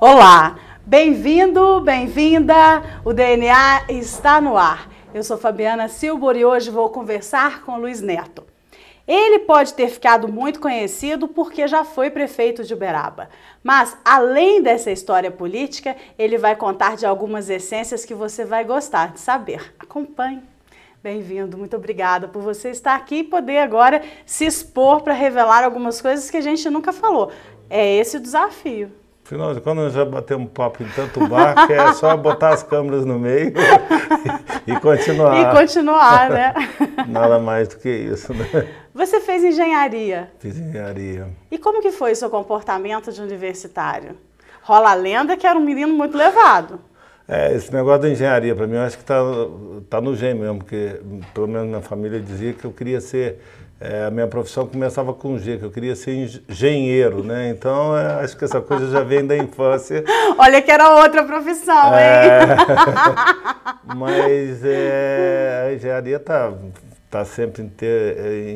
Olá, bem-vindo, bem-vinda, o DNA está no ar. Eu sou Fabiana Silbor e hoje vou conversar com Luiz Neto. Ele pode ter ficado muito conhecido porque já foi prefeito de Uberaba, mas além dessa história política, ele vai contar de algumas essências que você vai gostar de saber. Acompanhe. Bem-vindo, muito obrigada por você estar aqui e poder agora se expor para revelar algumas coisas que a gente nunca falou. É esse o desafio. Afinal de contas, nós já batemos papo em tanto bar que é só botar as câmeras no meio e continuar. E continuar, né? Nada mais do que isso, né? Você fez engenharia. Fiz engenharia. E como que foi o seu comportamento de universitário? Rola a lenda que era um menino muito levado. Esse negócio da engenharia, para mim, eu acho que tá no gene mesmo, porque pelo menos minha família dizia que eu queria ser... a minha profissão começava com G, que eu queria ser engenheiro, né? Então, acho que essa coisa já vem da infância. Olha que era outra profissão, hein? Mas a engenharia tá sempre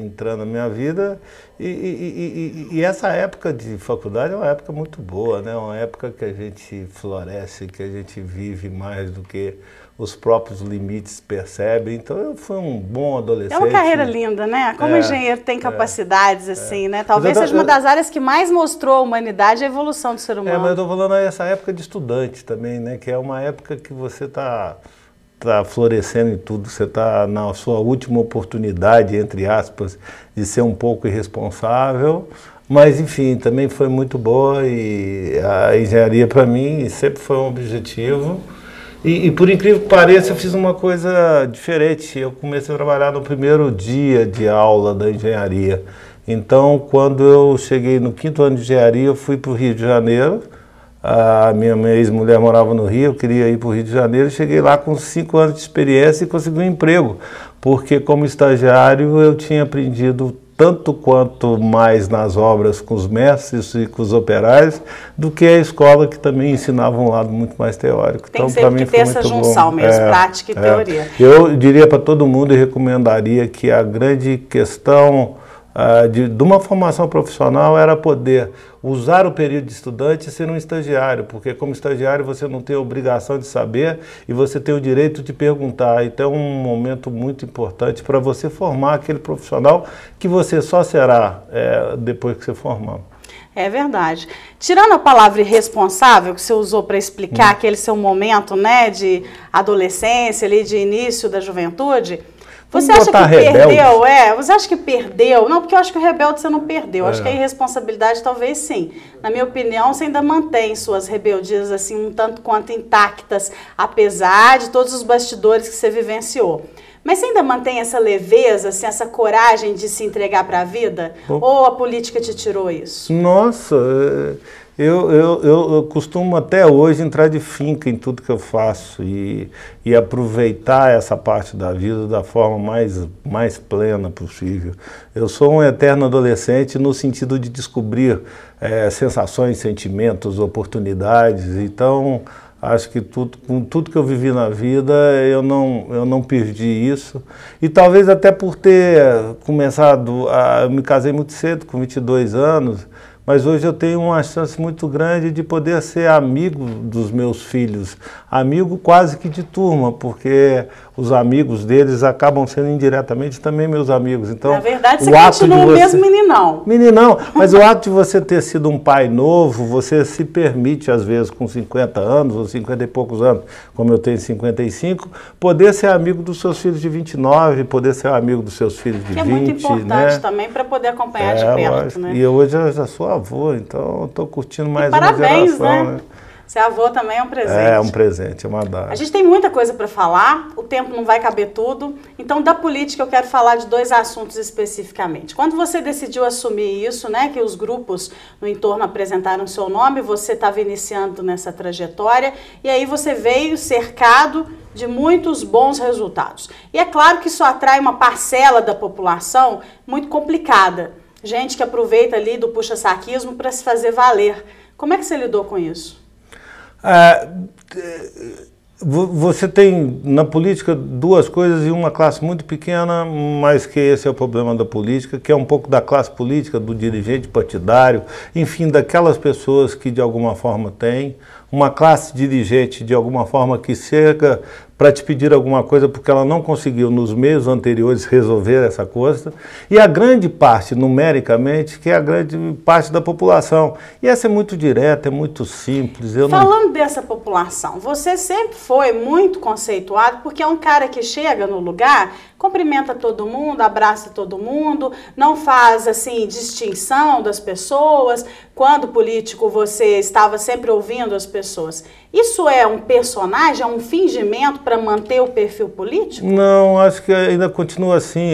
entrando na minha vida e essa época de faculdade é uma época muito boa, né? Uma época que a gente floresce, que a gente vive mais do que os próprios limites percebem. Então eu fui um bom adolescente. É uma carreira linda, né? Como engenheiro tem capacidades assim, né? Talvez seja uma das áreas que mais mostrou à humanidade a evolução do ser humano. Mas eu estou falando essa época de estudante também, né? Que é uma época que você está florescendo em tudo, você está na sua última oportunidade, entre aspas, de ser um pouco irresponsável, mas enfim, também foi muito boa e a engenharia para mim sempre foi um objetivo. E por incrível que pareça, eu fiz uma coisa diferente. Eu comecei a trabalhar no primeiro dia de aula da engenharia. Então, quando eu cheguei no 5º ano de engenharia, eu fui para o Rio de Janeiro. A minha ex-mulher morava no Rio, eu queria ir para o Rio de Janeiro. Cheguei lá com 5 anos de experiência e consegui um emprego, porque como estagiário eu tinha aprendido tanto quanto mais nas obras com os mestres e com os operários, do que a escola, que também ensinava um lado muito mais teórico. Tem então, que ter essa junção mesmo, prática e teoria. Eu diria para todo mundo e recomendaria que a grande questão de uma formação profissional era poder usar o período de estudante e ser um estagiário, porque como estagiário você não tem a obrigação de saber e você tem o direito de perguntar. Então é um momento muito importante para você formar aquele profissional que você só será depois que você formar. É verdade. Tirando a palavra irresponsável que você usou para explicar aquele seu momento, né, de adolescência, ali, de início da juventude... Você acha que perdeu? Você acha que perdeu? Não, porque eu acho que o rebelde você não perdeu. Acho que a irresponsabilidade talvez sim. Na minha opinião, você ainda mantém suas rebeldias assim um tanto quanto intactas, apesar de todos os bastidores que você vivenciou. Mas você ainda mantém essa leveza, assim, essa coragem de se entregar para a vida? Ou a política te tirou isso? Nossa, eu costumo até hoje entrar de finca em tudo que eu faço e aproveitar essa parte da vida da forma mais plena possível. Eu sou um eterno adolescente no sentido de descobrir sensações, sentimentos, oportunidades. Então, acho que com tudo que eu vivi na vida, eu não perdi isso. E talvez até por ter começado, eu me casei muito cedo, com 22 anos, mas hoje eu tenho uma chance muito grande de poder ser amigo dos meus filhos, amigo quase que de turma, porque os amigos deles acabam sendo indiretamente também meus amigos. Então, na verdade, você continua o mesmo meninão. Meninão, mas o ato de você ter sido um pai novo, você se permite, às vezes, com 50 anos ou 50 e poucos anos, como eu tenho 55, poder ser amigo dos seus filhos de 29, poder ser amigo dos seus filhos de 20. Que é muito importante também para poder acompanhar de perto, né? E hoje eu já sou avô, então eu estou curtindo mais uma parabéns, geração, né? Ser avô também é um presente. É um presente, é uma dádiva. A gente tem muita coisa para falar, o tempo não vai caber tudo. Então, da política, eu quero falar de 2 assuntos especificamente. Quando você decidiu assumir isso, né, que os grupos no entorno apresentaram o seu nome, você estava iniciando nessa trajetória, e aí você veio cercado de muitos bons resultados. E é claro que isso atrai uma parcela da população muito complicada. Gente que aproveita ali do puxa-saquismo para se fazer valer. Como é que você lidou com isso? Você tem na política duas coisas e uma classe muito pequena, mas que esse é o problema da política, que é um pouco da classe política, do dirigente partidário, enfim, daquelas pessoas que de alguma forma têm, uma classe dirigente de alguma forma que chega para te pedir alguma coisa porque ela não conseguiu nos meios anteriores resolver essa coisa, e a grande parte, numericamente, que é a grande parte da população. E essa é muito direta, é muito simples. Falando dessa população, você sempre foi muito conceituado porque é um cara que chega no lugar, cumprimenta todo mundo, abraça todo mundo, não faz assim distinção das pessoas. Quando político você estava sempre ouvindo as pessoas. Isso é um personagem, é um fingimento para manter o perfil político? Não, acho que ainda continua assim.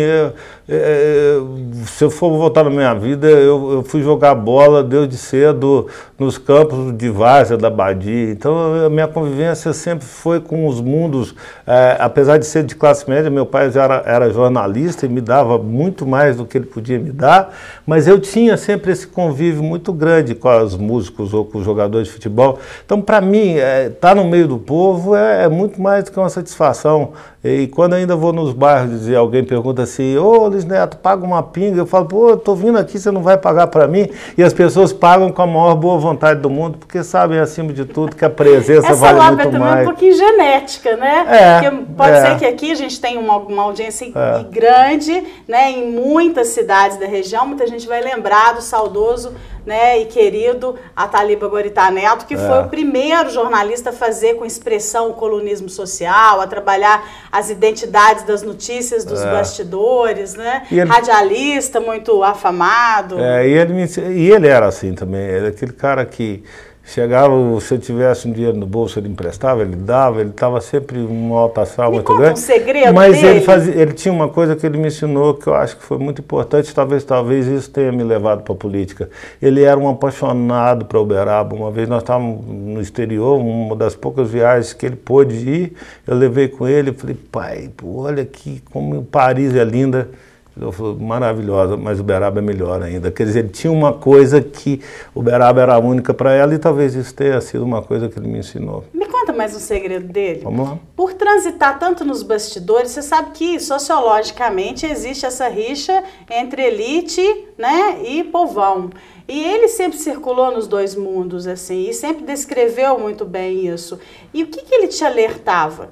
Se eu for voltar na minha vida, eu fui jogar bola desde cedo nos campos de várzea da Badia. Então a minha convivência sempre foi com os mundos, apesar de ser de classe média, meu pai já era jornalista e me dava muito mais do que ele podia me dar, mas eu tinha sempre esse convívio muito grande com os músicos ou com os jogadores de futebol. Então, para mim, estar no meio do povo é muito mais do que uma satisfação. E quando ainda vou nos bairros e alguém pergunta assim, ô Luiz Neto, paga uma pinga, eu falo, pô, eu tô vindo aqui, você não vai pagar para mim? E as pessoas pagam com a maior boa vontade do mundo, porque sabem, acima de tudo, que a presença vale muito mais. Essa também é um pouquinho genética, né? Porque pode ser que aqui a gente tenha uma audiência grande, né? Em muitas cidades da região, muita gente vai lembrar do saudoso, né, e querido Ataliba Guaritá Neto, que foi o primeiro jornalista a fazer com expressão o colunismo social, a trabalhar as identidades das notícias dos bastidores, né? Radialista muito afamado. E ele era assim também, ele era aquele cara que chegava, se eu tivesse um dinheiro no bolso, ele emprestava, ele dava, ele estava sempre um alto astral muito grande. Um segredo mas dele. ele tinha uma coisa que ele me ensinou que eu acho que foi muito importante, talvez isso tenha me levado para a política. Ele era um apaixonado para Uberaba. Uma vez nós estávamos no exterior, uma das poucas viagens que ele pôde ir, eu levei com ele e falei, pai, olha aqui como Paris é linda. Eu falei, maravilhosa, mas Uberaba é melhor ainda. Quer dizer, ele tinha uma coisa que Uberaba era a única para ela e talvez isso tenha sido uma coisa que ele me ensinou. Me conta mais um segredo dele. Vamos lá. Por transitar tanto nos bastidores, você sabe que sociologicamente existe essa rixa entre elite, né, e povão. E ele sempre circulou nos dois mundos, assim, e sempre descreveu muito bem isso. E o que ele te alertava?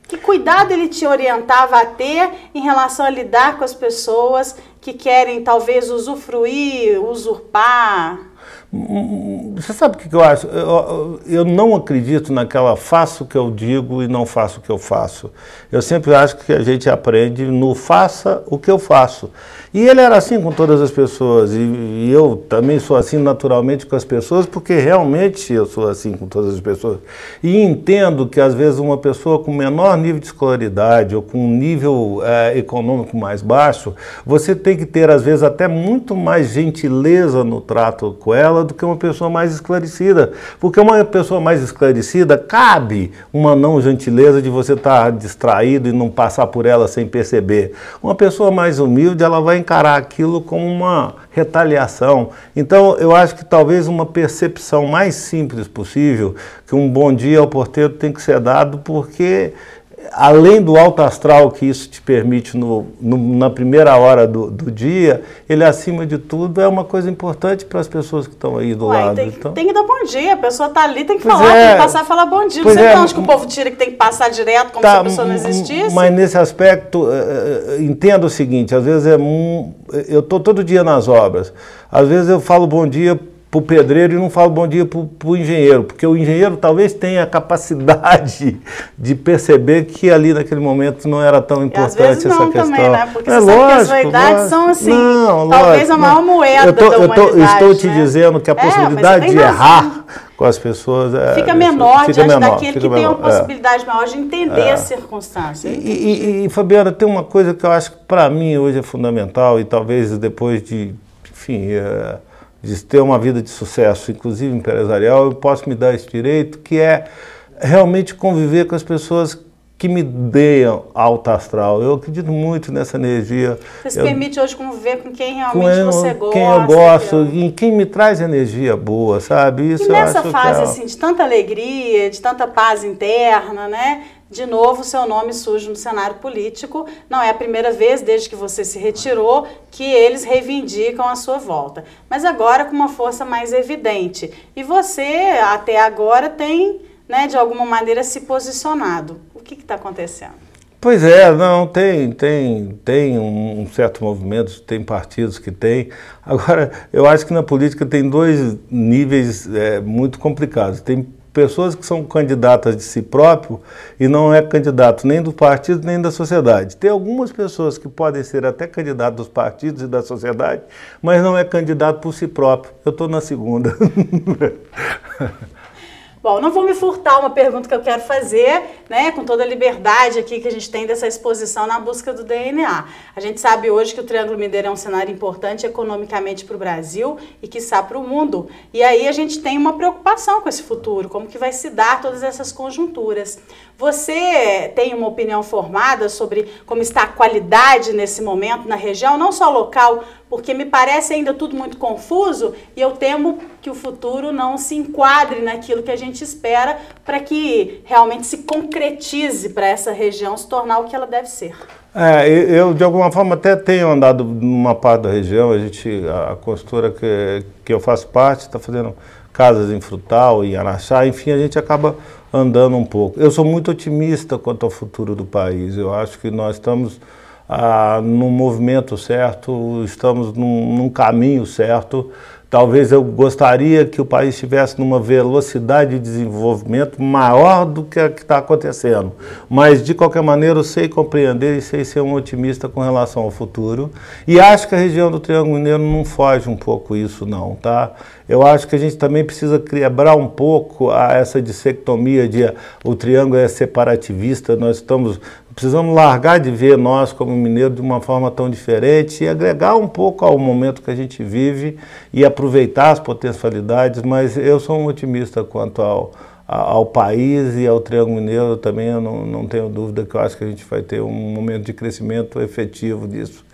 Que cuidado ele te orientava a ter em relação a lidar com as pessoas que querem talvez usufruir, usurpar? Você sabe o que eu acho? Eu não acredito naquela faço o que eu digo e não faço o que eu faço. Eu sempre acho que a gente aprende no faça o que eu faço. E ele era assim com todas as pessoas, e eu também sou assim naturalmente com as pessoas, porque realmente eu sou assim com todas as pessoas. E entendo que às vezes uma pessoa com menor nível de escolaridade ou com um nível econômico mais baixo, você tem que ter às vezes até muito mais gentileza no trato com ela do que uma pessoa mais esclarecida. Porque uma pessoa mais esclarecida, cabe uma não gentileza de você estar distraído e não passar por ela sem perceber. Uma pessoa mais humilde, ela vai encarar aquilo como uma retaliação. Então, eu acho que talvez uma percepção mais simples possível, que um bom dia ao porteiro tem que ser dado, porque além do alto astral que isso te permite na primeira hora do dia, ele, acima de tudo, é uma coisa importante para as pessoas que estão aí do lado. Tem que dar bom dia, a pessoa está ali, tem que falar, tem que passar e falar bom dia. Não sei de onde que o povo tira que tem que passar direto, como se a pessoa não existisse. Mas nesse aspecto, entenda o seguinte, às vezes eu estou todo dia nas obras, às vezes eu falo bom dia para o pedreiro e não falo bom dia para o engenheiro, porque o engenheiro talvez tenha a capacidade de perceber que ali naquele momento não era tão importante essa questão. Também, né? Porque você sabe que as vaidades são assim, talvez a maior moeda da humanidade. Estou te dizendo que a possibilidade de errar com as pessoas fica menor diante daquele que tem uma possibilidade maior de entender as circunstâncias. E Fabiana, tem uma coisa que eu acho que para mim hoje é fundamental, e talvez depois de, enfim, de ter uma vida de sucesso, inclusive empresarial, eu posso me dar esse direito, que é realmente conviver com as pessoas que me deem alta astral. Eu acredito muito nessa energia. Você se permite hoje conviver com quem realmente você gosta. Quem eu gosto, e quem me traz energia boa, sabe? Isso e nessa fase assim, de tanta alegria, de tanta paz interna, né? De novo, seu nome surge no cenário político. Não é a primeira vez, desde que você se retirou, que eles reivindicam a sua volta. Mas agora com uma força mais evidente. E você, até agora, tem, né, de alguma maneira, se posicionado. O que está acontecendo? Pois é, não, tem um certo movimento, tem partidos que tem. Agora, eu acho que na política tem dois níveis muito complicados. Tem pessoas que são candidatas de si próprio e não é candidato nem do partido nem da sociedade. Tem algumas pessoas que podem ser até candidatos dos partidos e da sociedade, mas não é candidato por si próprio. Eu estou na segunda. Bom, não vou me furtar uma pergunta que eu quero fazer, né, com toda a liberdade aqui que a gente tem dessa exposição na busca do DNA. A gente sabe hoje que o Triângulo Mineiro é um cenário importante economicamente para o Brasil e, quiçá, para o mundo. E aí a gente tem uma preocupação com esse futuro, como que vai se dar todas essas conjunturas. Você tem uma opinião formada sobre como está a qualidade nesse momento na região, não só local, porque me parece ainda tudo muito confuso e eu temo que o futuro não se enquadre naquilo que a gente espera para que realmente se concretize para essa região se tornar o que ela deve ser. Eu de alguma forma até tenho andado numa parte da região, a construtora que eu faço parte está fazendo casas em Frutal, em Araxá, enfim, a gente acaba andando um pouco. Eu sou muito otimista quanto ao futuro do país, eu acho que nós estamos num movimento certo, estamos num caminho certo. Talvez eu gostaria que o país estivesse numa velocidade de desenvolvimento maior do que a que está acontecendo. Mas, de qualquer maneira, eu sei compreender e sei ser um otimista com relação ao futuro. E acho que a região do Triângulo Mineiro não foge um pouco isso, não, tá? Eu acho que a gente também precisa quebrar um pouco essa dissectomia de o Triângulo é separativista, precisamos largar de ver nós como mineiro de uma forma tão diferente e agregar um pouco ao momento que a gente vive e aproveitar as potencialidades, mas eu sou um otimista quanto ao país e ao Triângulo Mineiro também, eu não tenho dúvida que eu acho que a gente vai ter um momento de crescimento efetivo disso.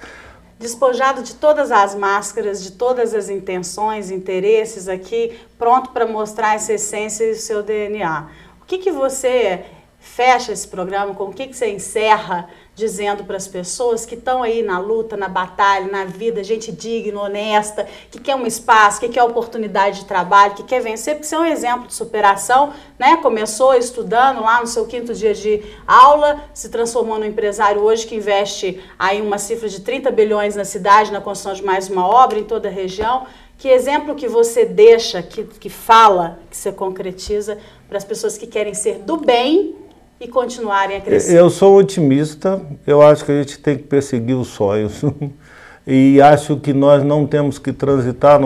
Despojado de todas as máscaras, de todas as intenções, interesses aqui, pronto para mostrar essa essência e o seu DNA. O que você fecha esse programa, com o que você encerra dizendo para as pessoas que estão aí na luta, na batalha, na vida, gente digna, honesta, que quer um espaço, que quer oportunidade de trabalho, que quer vencer, porque você é um exemplo de superação, né? Começou estudando lá no seu 5º dia de aula, se transformou num empresário hoje que investe aí uma cifra de 30 bilhões na cidade, na construção de mais uma obra em toda a região. Que exemplo que você deixa, que fala, que você concretiza para as pessoas que querem ser do bem e continuarem a crescer? Eu sou otimista, eu acho que a gente tem que perseguir os sonhos e acho que nós não temos que transitar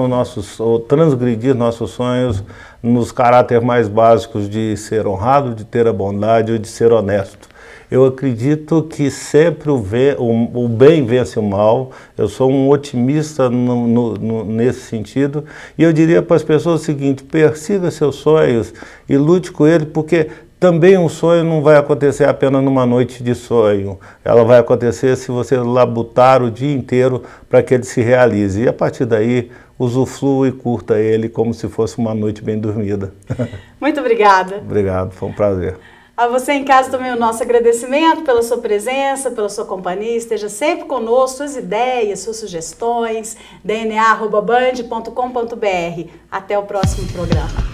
ou transgredir nossos sonhos nos caráteres mais básicos de ser honrado, de ter a bondade ou de ser honesto. Eu acredito que sempre o bem vence o mal, eu sou um otimista nesse sentido e eu diria para as pessoas o seguinte: persiga seus sonhos e lute com eles, porque também um sonho não vai acontecer apenas numa noite de sonho. Ela vai acontecer se você labutar o dia inteiro para que ele se realize. E a partir daí, usufrua e curta ele como se fosse uma noite bem dormida. Muito obrigada. Obrigado, foi um prazer. A você em casa também o nosso agradecimento pela sua presença, pela sua companhia. Esteja sempre conosco, suas ideias, suas sugestões, dna@band.com.br. Até o próximo programa.